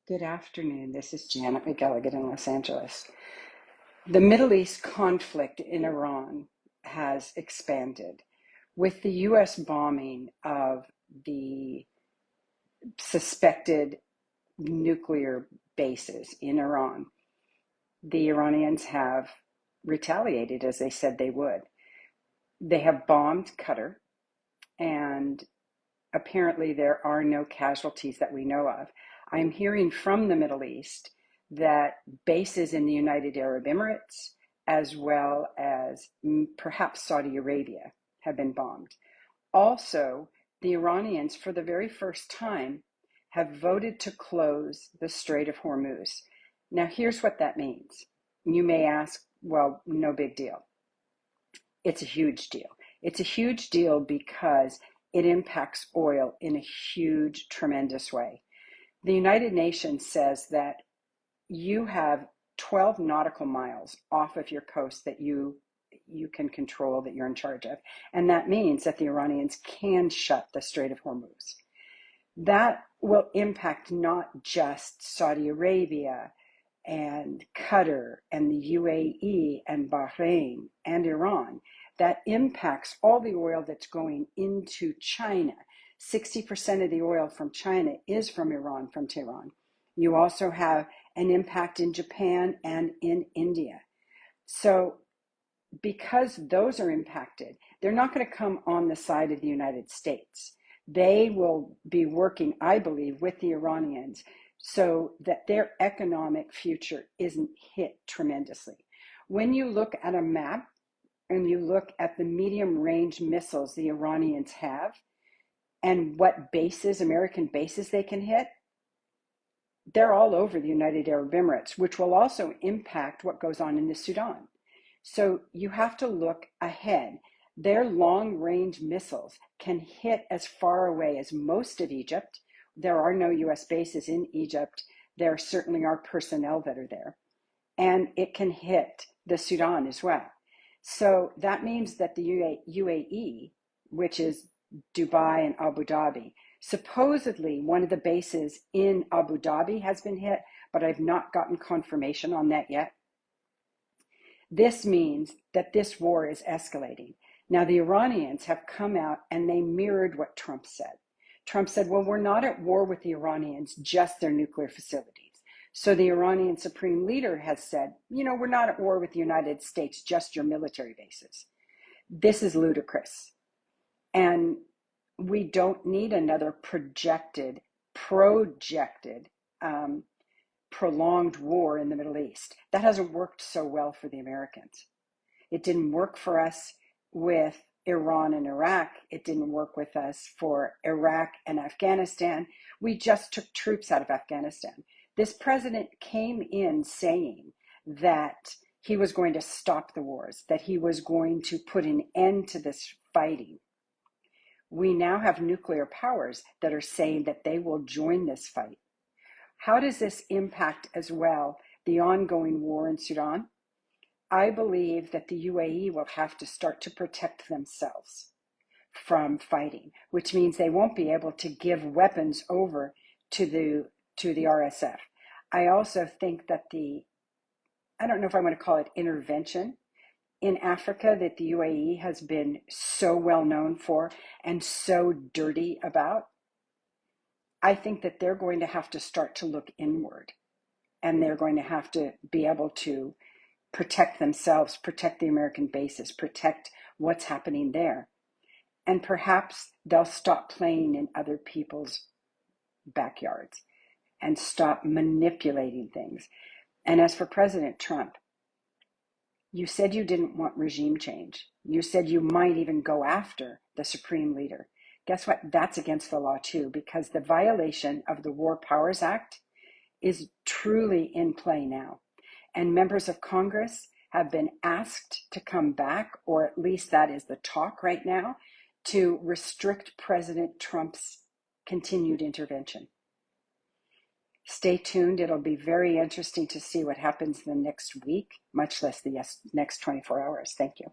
Good afternoon. This is Janet McElligott in Los Angeles. The Middle East conflict in Iran has expanded with the U.S. bombing of the suspected nuclear bases in Iran. The Iranians have retaliated as they said they would. They have bombed Qatar, and apparently there are no casualties that we know of. I'm hearing from the Middle East that bases in the United Arab Emirates, as well as perhaps Saudi Arabia, have been bombed. Also, the Iranians, for the very first time, have voted to close the Strait of Hormuz. Now, here's what that means. You may ask, well, no big deal. It's a huge deal. It's a huge deal because it impacts oil in a huge, tremendous way. The United Nations says that you have 12 nautical miles off of your coast that you can control, that you're in charge of. And that means that the Iranians can shut the Strait of Hormuz. That will impact not just Saudi Arabia and Qatar and the UAE and Bahrain and Iran. That impacts all the oil that's going into China. 60% of the oil from China is from Iran, from Tehran. You also have an impact in Japan and in India. So because those are impacted, they're not going to come on the side of the United States. They will be working, I believe, with the Iranians so that their economic future isn't hit tremendously. When you look at a map and you look at the medium range missiles the Iranians have and what bases, American bases they can hit, they're all over the United Arab Emirates, which will also impact what goes on in the Sudan. So you have to look ahead. Their long range missiles can hit as far away as most of Egypt. There are no US bases in Egypt. There certainly are personnel that are there. And it can hit the Sudan as well. So that means that the UAE, which is Dubai and Abu Dhabi, supposedly one of the bases in Abu Dhabi has been hit, but I've not gotten confirmation on that yet. This means that this war is escalating. Now, the Iranians have come out and they mirrored what Trump said. Trump said, well, we're not at war with the Iranians, just their nuclear facilities. So the Iranian supreme leader has said, we're not at war with the United States, just your military bases. This is ludicrous. And we don't need another projected, prolonged war in the Middle East. That hasn't worked so well for the Americans. It didn't work for us with Iran and Iraq. It didn't work with us for Iraq and Afghanistan. We just took troops out of Afghanistan. This president came in saying that he was going to stop the wars, that he was going to put an end to this fighting. We now have nuclear powers that are saying that they will join this fight. How does this impact as well the ongoing war in Sudan? I believe that the UAE will have to start to protect themselves from fighting, which means they won't be able to give weapons over to the RSF. I also think that I don't know if I want to call it intervention in Africa that the UAE has been so well known for and so dirty about. I think that they're going to have to start to look inward, and they're going to have to be able to protect themselves, protect the American bases, protect what's happening there. And perhaps they'll stop playing in other people's backyards and stop manipulating things. And as for President Trump, you said you didn't want regime change. You said you might even go after the supreme leader. Guess what? That's against the law too, because the violation of the War Powers Act is truly in play now. And members of Congress have been asked to come back, or at least that is the talk right now, to restrict President Trump's continued intervention. Stay tuned. It'll be very interesting to see what happens in the next week, much less the next 24 hours. Thank you.